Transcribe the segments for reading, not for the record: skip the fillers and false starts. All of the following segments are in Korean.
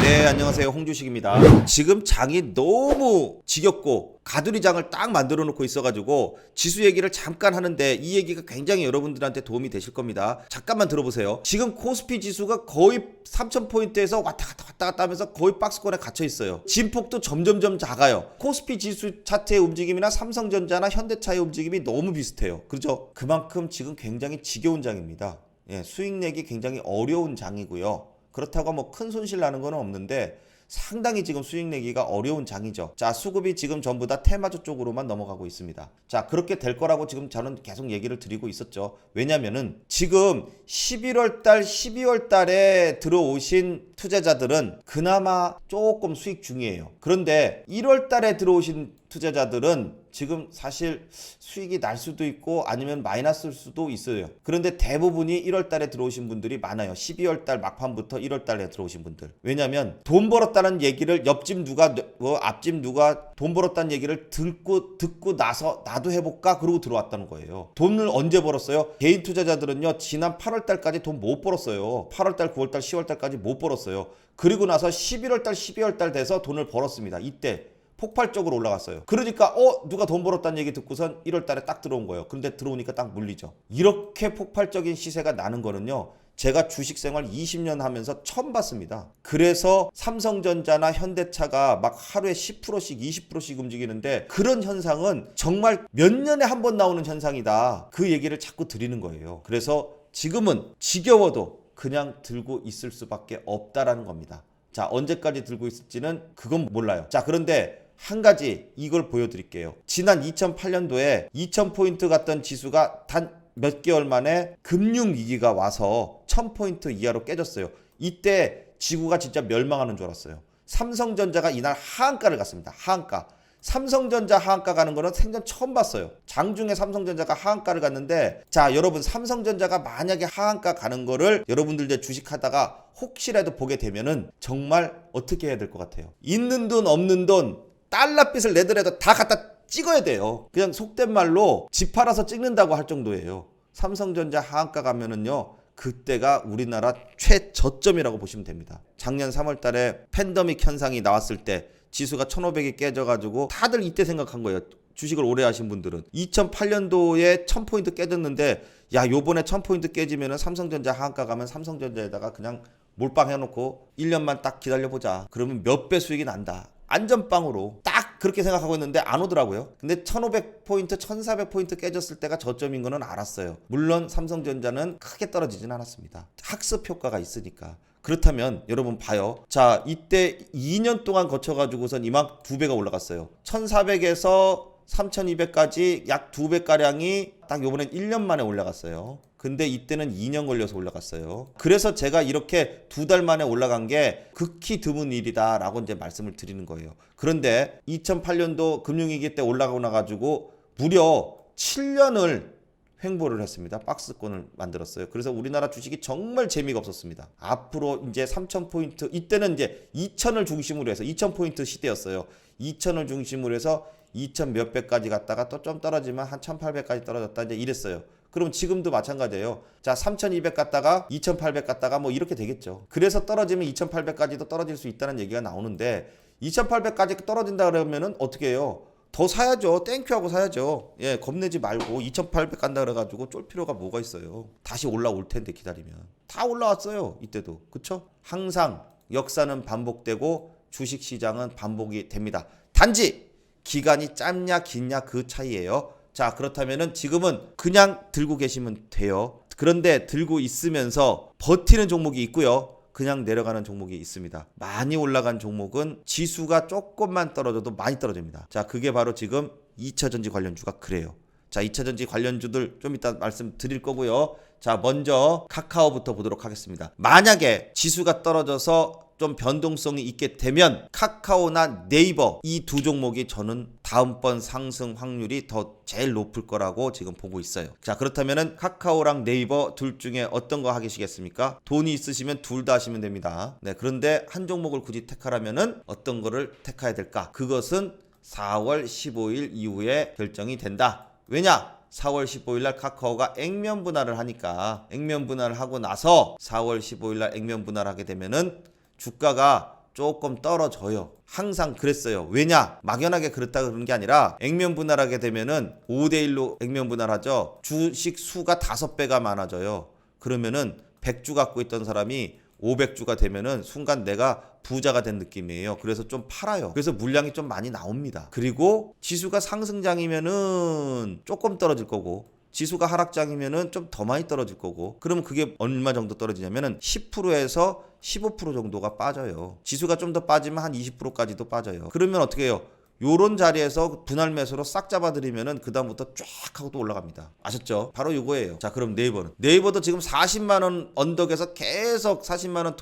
네, 안녕하세요. 홍주식입니다. 지금 장이 너무 지겹고 가두리장을 딱 만들어 놓고 있어가지고 지수 얘기를 잠깐 하는데 이 얘기가 굉장히 여러분들한테 도움이 되실 겁니다. 잠깐만 들어보세요. 지금 코스피 지수가 거의 3,000포인트에서 왔다 갔다 하면서 거의 박스권에 갇혀 있어요. 진폭도 점점점 작아요. 코스피 지수 차트의 움직임이나 삼성전자나 현대차의 움직임이 너무 비슷해요. 그렇죠? 그만큼 지금 굉장히 지겨운 장입니다. 예, 수익 내기 굉장히 어려운 장이고요. 그렇다고 뭐 큰 손실 나는 건 없는데 상당히 지금 수익 내기가 어려운 장이죠. 자, 수급이 지금 전부 다 테마주 쪽으로만 넘어가고 있습니다. 자, 그렇게 될 거라고 지금 저는 계속 얘기를 드리고 있었죠. 왜냐면은 지금 11월 달, 12월 달에 들어오신 투자자들은 그나마 조금 수익 중이에요. 그런데 1월 달에 들어오신 투자자들은 지금 사실 수익이 날 수도 있고 아니면 마이너스일 수도 있어요. 그런데 대부분이 1월 달에 들어오신 분들이 많아요. 12월 달 막판부터 1월 달에 들어오신 분들. 왜냐면 돈 벌었다는 얘기를 옆집 누가 앞집 누가 돈 벌었다는 얘기를 듣고 나서 나도 해볼까 그러고 들어왔다는 거예요. 돈을 언제 벌었어요? 개인 투자자들은요, 지난 8월 달까지 돈 못 벌었어요. 8월 달, 9월 달, 10월 달까지 못 벌었어요. 그리고 나서 11월 달, 12월 달 돼서 돈을 벌었습니다. 이때 폭발적으로 올라갔어요. 그러니까 누가 돈 벌었다는 얘기 듣고선 1월 달에 딱 들어온 거예요. 그런데 들어오니까 딱 물리죠. 이렇게 폭발적인 시세가 나는 거는요, 제가 주식 생활 20년 하면서 처음 봤습니다. 그래서 삼성전자나 현대차가 막 하루에 10%씩 20%씩 움직이는데 그런 현상은 정말 몇 년에 한 번 나오는 현상이다. 그 얘기를 자꾸 드리는 거예요. 그래서 지금은 지겨워도 그냥 들고 있을 수밖에 없다라는 겁니다. 자, 언제까지 들고 있을지는 그건 몰라요. 자, 그런데 한 가지 이걸 보여드릴게요. 지난 2008년도에 2000포인트 갔던 지수가 단 몇 개월 만에 금융위기가 와서 1000포인트 이하로 깨졌어요. 이때 지구가 진짜 멸망하는 줄 알았어요. 삼성전자가 이날 하한가를 갔습니다. 하한가. 삼성전자 하한가 가는 거는 생전 처음 봤어요. 장중에 삼성전자가 하한가를 갔는데, 자, 여러분, 삼성전자가 만약에 하한가 가는 거를 여러분들 주식하다가 혹시라도 보게 되면은 정말 어떻게 해야 될 것 같아요? 있는 돈 없는 돈 달러빚을 내더라도 다 갖다 찍어야 돼요. 그냥 속된 말로 집 팔아서 찍는다고 할 정도예요. 삼성전자 하한가 가면은요, 그때가 우리나라 최저점이라고 보시면 됩니다. 작년 3월 달에 팬데믹 현상이 나왔을 때 지수가 1500이 깨져가지고 다들 이때 생각한 거예요. 주식을 오래 하신 분들은 2008년도에 1000포인트 깨졌는데, 야, 요번에 1000포인트 깨지면은 삼성전자 하한가 가면 삼성전자에다가 그냥 몰빵 해놓고 1년만 딱 기다려보자. 그러면 몇 배 수익이 난다. 안전빵으로 딱 그렇게 생각하고 있는데 안 오더라고요. 근데 1500포인트, 1400포인트 깨졌을 때가 저점인 거는 알았어요. 물론 삼성전자는 크게 떨어지진 않았습니다. 학습 효과가 있으니까. 그렇다면 여러분 봐요. 자, 이때 2년 동안 거쳐가지고선 이만 2배가 올라갔어요. 1400에서 3200까지 약 2배가량이 딱 요번엔 1년 만에 올라갔어요. 근데 이때는 2년 걸려서 올라갔어요. 그래서 제가 이렇게 2달 만에 올라간 게 극히 드문 일이다 라고 이제 말씀을 드리는 거예요. 그런데 2008년도 금융위기 때 올라가고 나가지고 무려 7년을 횡보를 했습니다. 박스권을 만들었어요. 그래서 우리나라 주식이 정말 재미가 없었습니다. 앞으로 이제 3000포인트, 이때는 이제 2000을 중심으로 해서 2000포인트 시대였어요. 2000을 중심으로 해서 2000 몇 배까지 갔다가 또 좀 떨어지면 한 1800까지 떨어졌다 이제 이랬어요. 그럼 지금도 마찬가지예요. 자, 3200 갔다가 2800 갔다가 뭐 이렇게 되겠죠. 그래서 떨어지면 2800까지도 떨어질 수 있다는 얘기가 나오는데, 2800까지 떨어진다 그러면은 어떻게 해요? 더 사야죠. 땡큐하고 사야죠. 예, 겁내지 말고 2800 간다 그래가지고 쫄 필요가 뭐가 있어요. 다시 올라올 텐데 기다리면. 다 올라왔어요. 이때도. 그쵸? 항상 역사는 반복되고 주식시장은 반복이 됩니다. 단지 기간이 짧냐 긴냐 그 차이예요. 자, 그렇다면은 지금은 그냥 들고 계시면 돼요. 그런데 들고 있으면서 버티는 종목이 있고요. 그냥 내려가는 종목이 있습니다. 많이 올라간 종목은 지수가 조금만 떨어져도 많이 떨어집니다. 자, 그게 바로 지금 2차전지 관련주가 그래요. 자, 2차전지 관련주들 좀 이따 말씀드릴 거고요. 자, 먼저 카카오부터 보도록 하겠습니다. 만약에 지수가 떨어져서 좀 변동성이 있게 되면 카카오나 네이버 이 두 종목이 저는 다음번 상승 확률이 더 제일 높을 거라고 지금 보고 있어요. 자, 그렇다면은 카카오랑 네이버 둘 중에 어떤 거 하시겠습니까? 돈이 있으시면 둘 다 하시면 됩니다. 네, 그런데 한 종목을 굳이 택하라면은 어떤 거를 택해야 될까? 그것은 4월 15일 이후에 결정이 된다. 왜냐? 4월 15일 날 카카오가 액면 분할을 하니까, 액면 분할을 하고 나서 4월 15일 날 액면 분할을 하게 되면은 주가가 조금 떨어져요. 항상 그랬어요. 왜냐? 막연하게 그렇다 그러는 게 아니라 액면 분할하게 되면은 5대1로 액면 분할하죠. 주식 수가 5배가 많아져요. 그러면은 100주 갖고 있던 사람이 500주가 되면은 순간 내가 부자가 된 느낌이에요. 그래서 좀 팔아요. 그래서 물량이 좀 많이 나옵니다. 그리고 지수가 상승장이면은 조금 떨어질 거고, 지수가 하락장이면은 좀 더 많이 떨어질 거고, 그러면 그게 얼마 정도 떨어지냐면은 10%에서 15% 정도가 빠져요. 지수가 좀 더 빠지면 한 20%까지도 빠져요. 그러면 어떻게 해요? 요런 자리에서 분할 매수로 싹 잡아드리면은 그다음부터 쫙 하고 또 올라갑니다. 아셨죠? 바로 요거예요. 자, 그럼 네이버도 지금 40만원 언덕에서 계속 40만원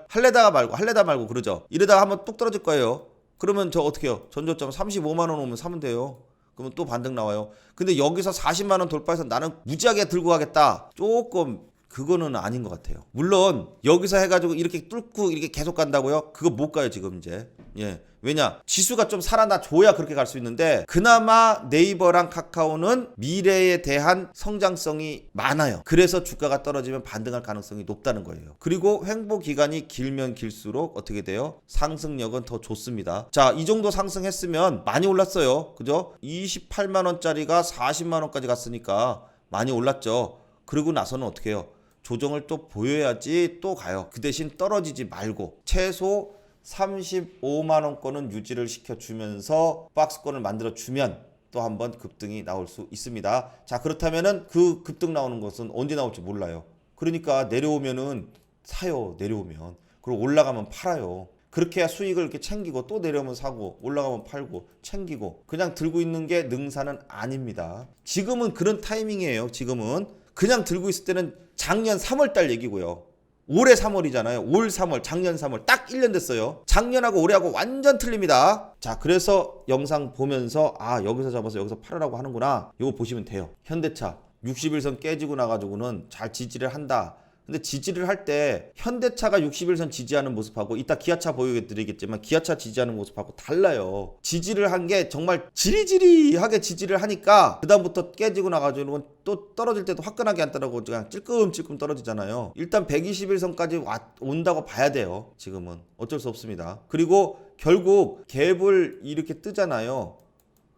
할래다 말고 그러죠. 이러다가 한번 뚝 떨어질 거예요. 그러면 저 어떻게 해요? 전저점 35만원 오면 사면 돼요. 그러면 또 반등 나와요. 근데 여기서 40만원 돌파해서 나는 무지하게 들고 가겠다. 조금 그거는 아닌 것 같아요. 물론 여기서 해가지고 이렇게 뚫고 이렇게 계속 간다고요? 그거 못 가요 지금 이제. 예. 왜냐? 지수가 좀 살아나 줘야 그렇게 갈 수 있는데, 그나마 네이버랑 카카오는 미래에 대한 성장성이 많아요. 그래서 주가가 떨어지면 반등할 가능성이 높다는 거예요. 그리고 횡보 기간이 길면 길수록 어떻게 돼요? 상승력은 더 좋습니다. 자, 이 정도 상승했으면 많이 올랐어요. 그죠? 28만 원짜리가 40만 원까지 갔으니까 많이 올랐죠. 그러고 나서는 어떻게 해요? 조정을 또 보여야지 또 가요. 그 대신 떨어지지 말고 최소 35만원권은 유지를 시켜주면서 박스권을 만들어주면 또 한번 급등이 나올 수 있습니다. 자, 그렇다면은 그 급등 나오는 것은 언제 나올지 몰라요. 그러니까 내려오면은 사요. 내려오면. 그리고 올라가면 팔아요. 그렇게 해야 수익을 이렇게 챙기고, 또 내려오면 사고, 올라가면 팔고 챙기고, 그냥 들고 있는 게 능사는 아닙니다. 지금은 그런 타이밍이에요. 지금은 그냥 들고 있을 때는 작년 3월달 얘기고요. 올해 3월이잖아요. 올 3월, 작년 3월 딱 1년 됐어요. 작년하고 올해하고 완전 틀립니다. 자, 그래서 영상 보면서 여기서 잡아서 여기서 팔으라고 하는구나. 이거 보시면 돼요. 현대차 60일선 깨지고 나가지고는 잘 지지를 한다. 근데 지지를 할 때 현대차가 60일선 지지하는 모습하고, 이따 기아차 보여드리겠지만 기아차 지지하는 모습하고 달라요. 지지를 한 게 정말 지리지리하게 지지를 하니까 그 다음부터 깨지고 나가지고는 또 떨어질 때도 화끈하게 안 떨어지고 그냥 찔끔찔끔 떨어지잖아요. 일단 121선까지 온다고 봐야 돼요. 지금은 어쩔 수 없습니다. 그리고 결국 갭을 이렇게 뜨잖아요.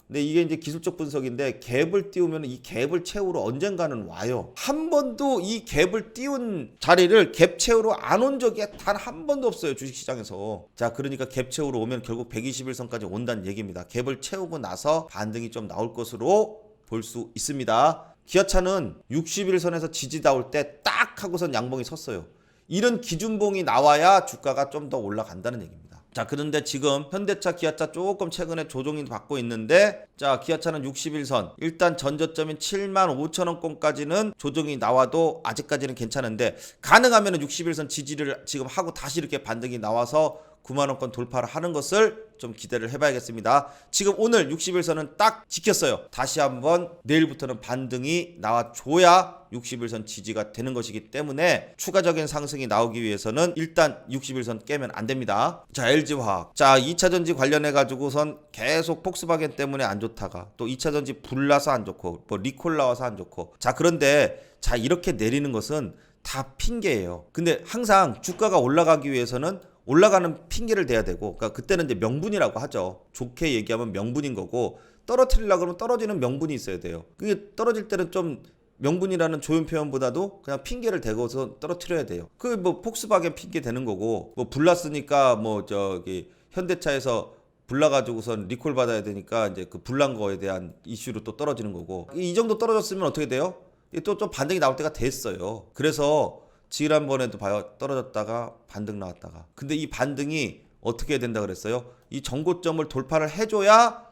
근데 이게 이제 기술적 분석인데, 갭을 띄우면 이 갭을 채우러 언젠가는 와요. 한 번도 이 갭을 띄운 자리를 갭 채우러 안 온 적이 단 한 번도 없어요, 주식시장에서. 자, 그러니까 갭 채우러 오면 결국 121선까지 온다는 얘기입니다. 갭을 채우고 나서 반등이 좀 나올 것으로 볼 수 있습니다. 기아차는 61선에서 지지 나올 때 딱 하고선 양봉이 섰어요. 이런 기준봉이 나와야 주가가 좀 더 올라간다는 얘기입니다. 자, 그런데 지금 현대차, 기아차 조금 최근에 조정이 받고 있는데, 자, 기아차는 61선 일단 전저점인 75,000원권까지는 조정이 나와도 아직까지는 괜찮은데, 가능하면 61선 지지를 지금 하고 다시 이렇게 반등이 나와서 9만원권 돌파를 하는 것을 좀 기대를 해봐야겠습니다. 지금 오늘 61선은 딱 지켰어요. 다시 한번 내일부터는 반등이 나와줘야 61선 지지가 되는 것이기 때문에 추가적인 상승이 나오기 위해서는 일단 61선 깨면 안 됩니다. 자, LG화학. 자, 2차전지 관련해가지고선 계속 폭스바겐 때문에 안 좋다가 또 2차전지 불나서 안 좋고 뭐 리콜 나와서 안 좋고. 자, 그런데 자, 이렇게 내리는 것은 다 핑계예요. 근데 항상 주가가 올라가기 위해서는 올라가는 핑계를 대야 되고, 그러니까 그때는 이제 명분이라고 하죠. 좋게 얘기하면 명분인 거고, 떨어뜨리려고 그러면 떨어지는 명분이 있어야 돼요. 그게 떨어질 때는 좀 명분이라는 좋은 표현보다도 그냥 핑계를 대고서 떨어뜨려야 돼요. 그 뭐 폭스바겐 핑계 되는 거고, 뭐 불났으니까 뭐 저기 현대차에서 불나가지고선 리콜 받아야 되니까 이제 그 불난 거에 대한 이슈로 또 떨어지는 거고, 이 정도 떨어졌으면 어떻게 돼요? 또 좀 반등이 나올 때가 됐어요. 그래서 지난번에도 봐요. 떨어졌다가 반등 나왔다가. 근데 이 반등이 어떻게 된다 그랬어요? 이 정고점을 돌파를 해줘야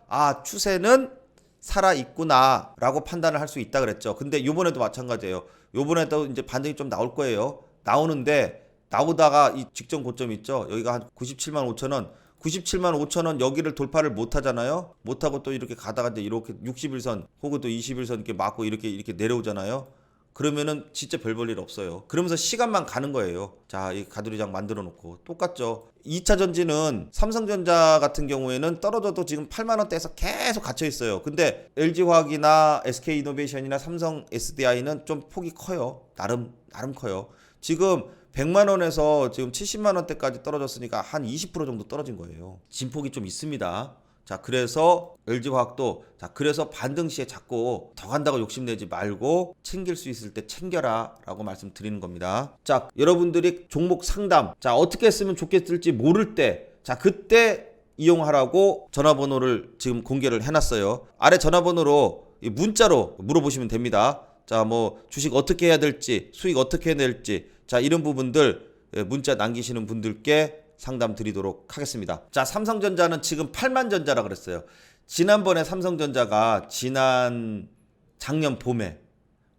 추세는 살아있구나 라고 판단을 할 수 있다 그랬죠. 근데 요번에도 마찬가지예요. 요번에도 이제 반등이 좀 나올 거예요. 나오는데 나오다가 이 직전 고점 있죠. 여기가 한 97만 5천원 97만 5천원 여기를 돌파를 못 하잖아요. 못하고 또 이렇게 가다가 이제 이렇게 61선 혹은 또 21선 이렇게 맞고 이렇게 내려오잖아요. 그러면은 진짜 별 볼 일 없어요. 그러면서 시간만 가는 거예요. 자, 이 가두리장 만들어 놓고 똑같죠. 2차 전지는 삼성전자 같은 경우에는 떨어져도 지금 8만 원대에서 계속 갇혀 있어요. 근데 LG화학이나 SK이노베이션이나 삼성 SDI는 좀 폭이 커요. 나름 커요. 지금 100만 원에서 지금 70만 원대까지 떨어졌으니까 한 20% 정도 떨어진 거예요. 진폭이 좀 있습니다. 자, 그래서 LG화학도 자, 그래서 반등 시에 자꾸 더 간다고 욕심내지 말고 챙길 수 있을 때 챙겨라 라고 말씀드리는 겁니다. 자, 여러분들이 종목 상담 자, 어떻게 했으면 좋겠을지 모를 때 자, 그때 이용하라고 전화번호를 지금 공개를 해놨어요. 아래 전화번호로 문자로 물어보시면 됩니다. 자, 뭐 주식 어떻게 해야 될지, 수익 어떻게 해야 될지, 자, 이런 부분들 문자 남기시는 분들께 상담 드리도록 하겠습니다. 자, 삼성전자는 지금 8만 전자라 그랬어요. 지난번에 삼성전자가 작년 봄에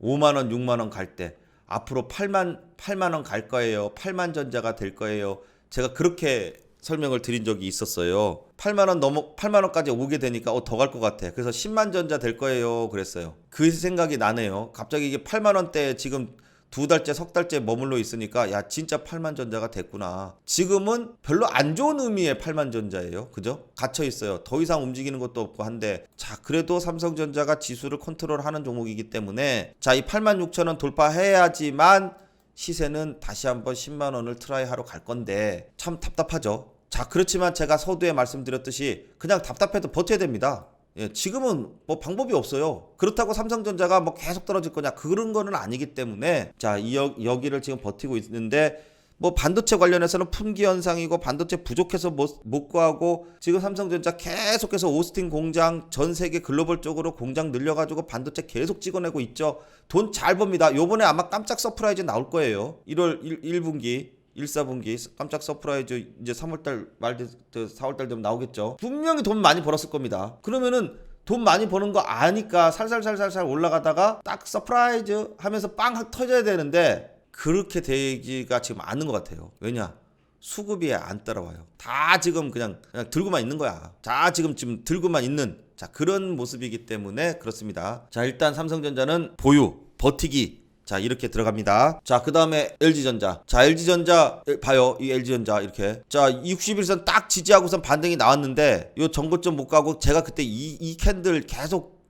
5만 원, 6만 원 갈 때 앞으로 8만 원 갈 거예요. 8만 전자가 될 거예요. 제가 그렇게 설명을 드린 적이 있었어요. 8만 원까지 오게 되니까 더 갈 것 같아. 그래서 10만 전자 될 거예요. 그랬어요. 그 생각이 나네요. 갑자기 이게 8만 원대 지금 2달째, 석 달째 머물러 있으니까 야, 진짜 8만 전자가 됐구나. 지금은 별로 안 좋은 의미의 8만 전자예요. 그죠? 갇혀 있어요. 더 이상 움직이는 것도 없고 한데 자, 그래도 삼성전자가 지수를 컨트롤하는 종목이기 때문에 자, 이 8만 6천 원 돌파해야지만 시세는 다시 한번 10만 원을 트라이하러 갈 건데 참 답답하죠. 자, 그렇지만 제가 서두에 말씀드렸듯이 그냥 답답해도 버텨야 됩니다. 예, 지금은 뭐 방법이 없어요. 그렇다고 삼성전자가 뭐 계속 떨어질 거냐 그런 거는 아니기 때문에 자, 여기를 지금 버티고 있는데 뭐 반도체 관련해서는 품귀 현상이고 반도체 부족해서 못 구하고 지금 삼성전자 계속해서 오스틴 공장 전 세계 글로벌 쪽으로 공장 늘려가지고 반도체 계속 찍어내고 있죠. 돈 잘 법니다. 요번에 아마 깜짝 서프라이즈 나올 거예요. 1월 1분기 1, 4분기 깜짝 서프라이즈 이제 3월달 말 4월달 되면 나오겠죠. 분명히 돈 많이 벌었을 겁니다. 그러면은 돈 많이 버는 거 아니까 살살살살살 올라가다가 딱 서프라이즈 하면서 빵 터져야 되는데 그렇게 되기가 지금 않은 것 같아요. 왜냐? 수급이 안 따라와요. 다 지금 그냥 들고만 있는 거야. 자, 지금 들고만 있는 자, 그런 모습이기 때문에 그렇습니다. 자, 일단 삼성전자는 보유, 버티기 자, 이렇게 들어갑니다. 자, 그 다음에 LG전자. 자, LG전자 봐요. 이 LG전자 이렇게. 자, 60일선 딱 지지하고선 반등이 나왔는데 요 전고점 못 가고 제가 그때 이 캔들 계속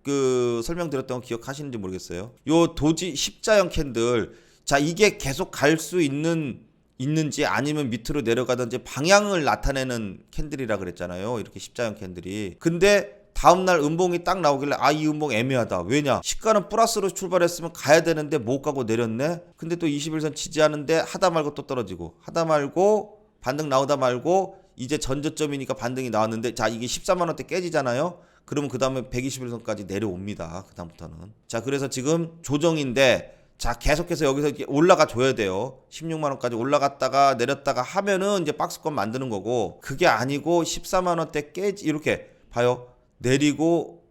설명드렸던 거 기억하시는지 모르겠어요. 요 도지 십자형 캔들. 자, 이게 계속 갈 수 있는지 아니면 밑으로 내려가든지 방향을 나타내는 캔들이라 그랬잖아요. 이렇게 십자형 캔들이. 근데 다음날 음봉이 딱 나오길래 이 음봉 애매하다. 왜냐? 시가는 플러스로 출발했으면 가야 되는데 못 가고 내렸네. 근데 또 21선 지지하는데 하다 말고 또 떨어지고 하다 말고 반등 나오다 말고 이제 전저점이니까 반등이 나왔는데 자, 이게 14만 원대 깨지잖아요. 그러면 그 다음에 121선까지 내려옵니다. 그 다음부터는. 자, 그래서 지금 조정인데 자, 계속해서 여기서 올라가 줘야 돼요. 16만 원까지 올라갔다가 내렸다가 하면은 이제 박스권 만드는 거고 그게 아니고 14만 원대 이렇게 봐요. 내리고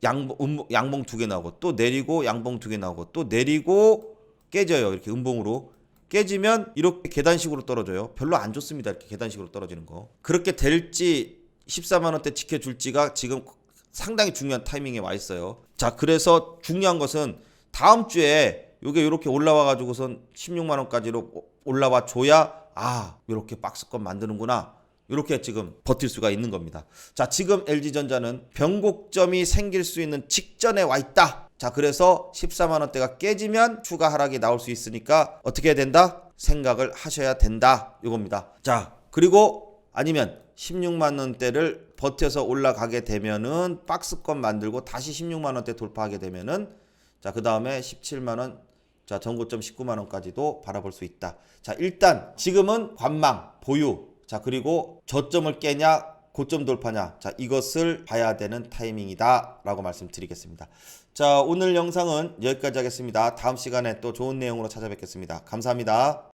양봉 2개 나오고 또 내리고 양봉 2개 나오고 또 내리고 깨져요. 이렇게 음봉으로 깨지면 이렇게 계단식으로 떨어져요. 별로 안 좋습니다. 이렇게 계단식으로 떨어지는 거. 그렇게 될지 14만 원대 지켜줄지가 지금 상당히 중요한 타이밍에 와 있어요. 자, 그래서 중요한 것은 다음 주에 이게 이렇게 올라와 가지고선 16만 원까지로 올라와 줘야 이렇게 박스권 만드는구나. 이렇게 지금 버틸 수가 있는 겁니다. 자, 지금 LG전자는 변곡점이 생길 수 있는 직전에 와 있다. 자, 그래서 14만 원대가 깨지면 추가 하락이 나올 수 있으니까 어떻게 해야 된다? 생각을 하셔야 된다. 이겁니다. 자, 그리고 아니면 16만 원대를 버텨서 올라가게 되면은 박스권 만들고 다시 16만 원대 돌파하게 되면은 자, 그 다음에 17만 원, 자, 전고점 19만 원까지도 바라볼 수 있다. 자, 일단 지금은 관망, 보유. 자, 그리고 저점을 깨냐 고점 돌파냐 자, 이것을 봐야 되는 타이밍이다 라고 말씀드리겠습니다. 자, 오늘 영상은 여기까지 하겠습니다. 다음 시간에 또 좋은 내용으로 찾아뵙겠습니다. 감사합니다.